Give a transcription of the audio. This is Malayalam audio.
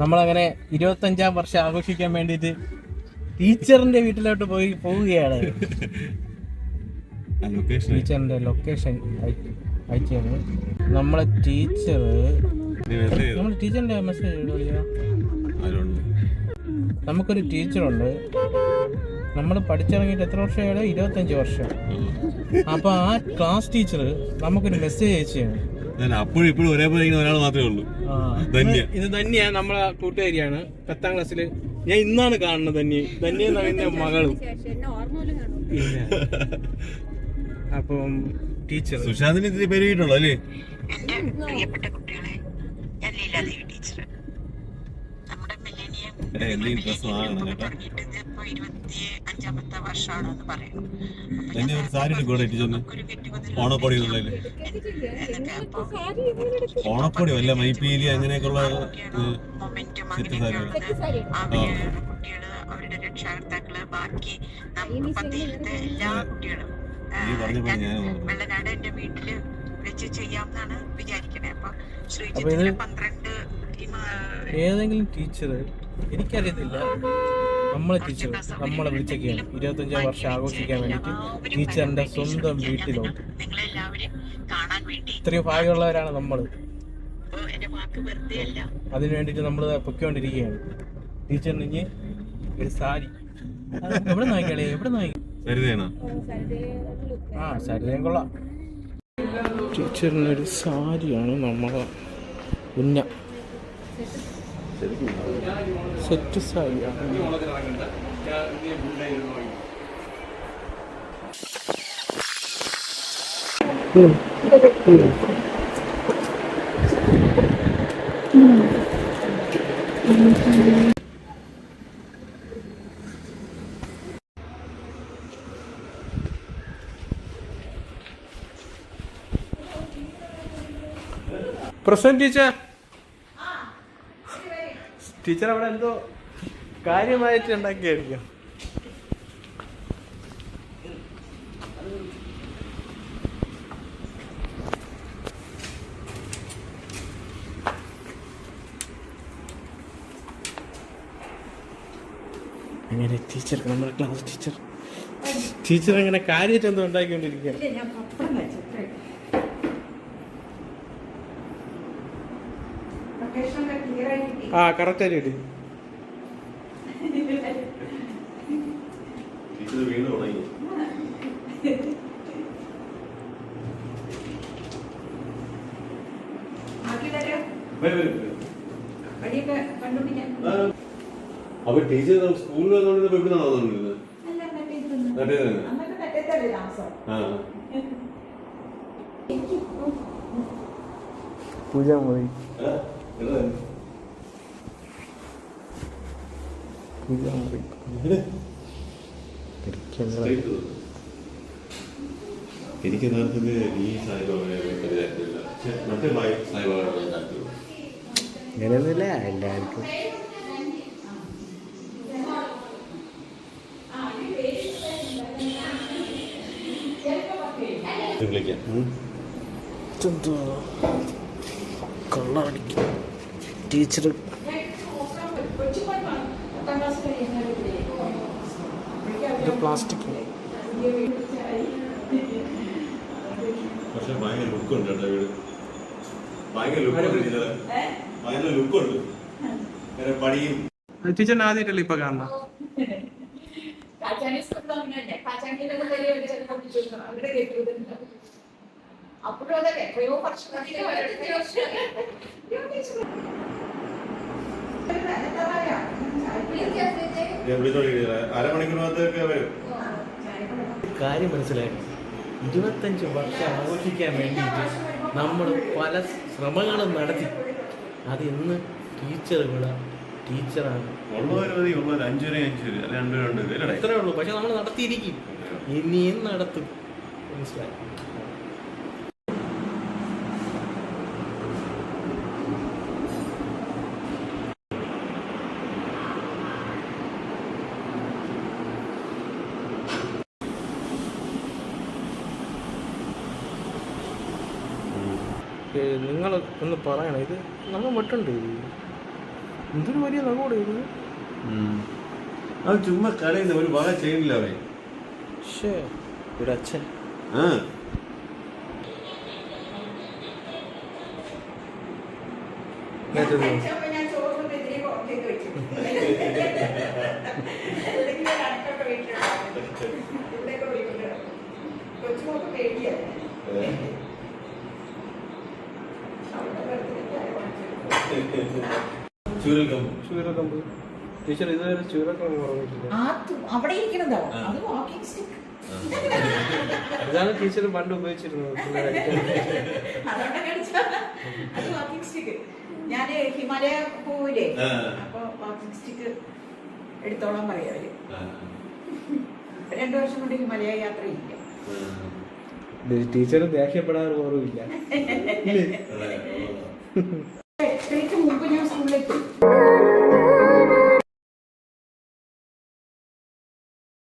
നമ്മളങ്ങനെ 25-ാം വർഷം ആഘോഷിക്കാൻ വേണ്ടിയിട്ട് ടീച്ചറിന്റെ വീട്ടിലോട്ട് പോവുകയാണ്. ടീച്ചറിന്റെ ലൊക്കേഷൻ അയച്ചാണ്. നമ്മളെ ടീച്ചറിന്റെ മെസ്സേജ് നമുക്കൊരു ടീച്ചറുണ്ട്. നമ്മൾ പഠിച്ചിറങ്ങിയിട്ട് എത്ര വർഷമായാലും 25 വർഷം. അപ്പൊ ആ ക്ലാസ് ടീച്ചർ നമുക്കൊരു മെസ്സേജ് അയച്ചാണ്. അപ്പോഴും ഇപ്പോഴും ഒരേപോലെ ഒരാൾ മാത്രമേ ഉള്ളൂ. ഇത് തന്നെയാണ് നമ്മളെ കൂട്ടുകാരിയാണ്. 10ാം ക്ലാസ്സിൽ ഞാൻ ഇന്നാണ് കാണുന്നത്. ധന്യ നവീന്റെ മകളും. അപ്പം ടീച്ചർ സുശാന്തിന് ഇത്തിരി പേര് കിട്ടുള്ളൂ അല്ലേ? എന്റെ പ്രിയപ്പെട്ട കുട്ടികളെ, ഞാൻ ലീലാദേവി ടീച്ചർ. നമ്മുടെ മില്ലേനിയം തുടങ്ങിയിട്ട് ഇപ്പൊ 25ാമത്തെ വർഷമാണെന്ന് പറയുന്നു. ഓണപ്പൊടി വല്ല മൈപ്പീലി അങ്ങനെയൊക്കെയുള്ള മൊമെന്റും കുട്ടികള്, അവരുടെ രക്ഷാകർത്താക്കള്, ബാക്കി പത്തിയിലത്തെ എല്ലാ കുട്ടികളും വെള്ളനാട് എന്റെ വീട്ടില് വെച്ച് ചെയ്യാമെന്നാണ് വിചാരിക്കണേ. അപ്പൊ ശ്രീജിത്തിന്റെ 12 ഏതെങ്കിലും ടീച്ചർ എനിക്കറിയത്തില്ല. നമ്മളെ ടീച്ചർ നമ്മളെ വിളിച്ചൊക്കെയാണ് 25ാം വർഷം ആഘോഷിക്കാൻ വേണ്ടിയിട്ട് ടീച്ചറിന്റെ സ്വന്തം വീട്ടിലോട്ട്. നിങ്ങളെല്ലാവരും കാണാൻ വേണ്ടി ഇത്രയും ഭാഗ്യമുള്ളവരാണ് നമ്മൾ. എന്റെ വാക്ക് വെറുതെ അല്ല. അതിന് വേണ്ടിയിട്ട് നമ്മൾ പൊയ്ക്കൊണ്ടിരിക്കുകയാണ്. ടീച്ചറിന് ഇനി ഒരു സാരി എവിടെ നോക്കിയാളേ, എവിടെ നോക്കി സരിതയും കൊള്ളാം. ടീച്ചറിനൊരു സാരിയാണ് നമ്മളെ ഉന്ന സെറ്റ് സാരിയാണ്. പ്രസന്റ് ടീച്ചർ അവിടെ എന്തോ കാര്യമായിട്ട് ഉണ്ടാക്കിയായിരിക്കും. അങ്ങനെ ടീച്ചർ, നമ്മുടെ ക്ലാസ് ടീച്ചർ അങ്ങനെ കാര്യമായിട്ട് എന്തോ ഉണ്ടാക്കിക്കൊണ്ടിരിക്കുകയാണ്. കറക്റ്റായിട്ട് കിട്ടി. അപ്പൊ ടീച്ചർ സ്കൂളിൽ വന്നോണ്ടിരുന്നപ്പോ എവിടുന്നാണ് വന്നോണ്ടിരുന്നത്? പൂജാമുറി എനിക്ക് യഥാർത്ഥത്തിൽ ഈ അങ്ങനെയൊന്നുമില്ല എല്ലാവർക്കും. കള്ളടിക്കും ടീച്ചർ. പ്ലാസ്റ്റിക് പക്ഷെ ഭയങ്കര ലുക്കുണ്ട് കേട്ടോ വീട്. ഭയങ്കര ലുക്കുണ്ട്. പണിയും ടീച്ചറിന് ആദ്യമായിട്ടല്ലേ ഇപ്പൊ കാണണം. അരമണിക്കൂറിനകത്തൊക്കെ വരും. കാര്യം മനസ്സിലായി. 25 വർഷം ആഘോഷിക്കാൻ വേണ്ടിയിട്ട് നമ്മൾ പല ശ്രമങ്ങളും നടത്തി. അത് ഇന്ന് ടീച്ചറാണ് ഇത്രേ ഉള്ളൂ. പക്ഷെ നമ്മൾ നടത്തിയിരിക്കും, ഇനിയും നടത്തും. മനസ്സിലായി. നിങ്ങൾ ഒന്ന് പറയണം. ഇത് നമ്മൾ മട്ടുണ്ട് എന്തൊരു വലിയ നഖോടെ ഇത്. അവൻ ചുമ്മാ കളയുന്ന ഒരു വക ചെയ്യില്ല അവൻ. ശ്ശേ, ഒരു അച്ഛൻ. ആ മറ്റേത് ഞാൻ ചോറിന് എതിരെ പുറത്തേക്ക് വെച്ചു എന്തെങ്കിലും കണക്കൊക്കെ വീട്ടിലുണ്ടാവും ഇവിടെയൊക്കെ വിളിക്കുന്നത് കൊച്ചുമൊക്കെ പേടിയാണ് അവിടെ ചൂരക്കമ്പ്. ടീച്ചർ ഇതുവരെ ചൂരക്കമ്പ് ഓർമ്മിച്ചില്ല. അവിടെ ഇരിക്കണതോ അത് വാക്കിംഗ് സ്റ്റിക്ക് ഇതാണ് ടീച്ചർ പണ്ട് ഉപയോഗിച്ചിരുന്നത്. അതുകൊണ്ട് കഴിച്ച അത് വാക്കിംഗ് സ്റ്റിക്ക് ഞാന് ഹിമാലയ പോവില്ലേ അപ്പൊ വാക്കിംഗ് സ്റ്റിക്ക് എടുത്തോളാൻ പറയാ അവര് 2 വർഷം കൊണ്ട് ഹിമാലയ യാത്ര ഇല്ല ടീച്ചർ ദേഷ്യപ്പെടാറ് കുറവില്ല.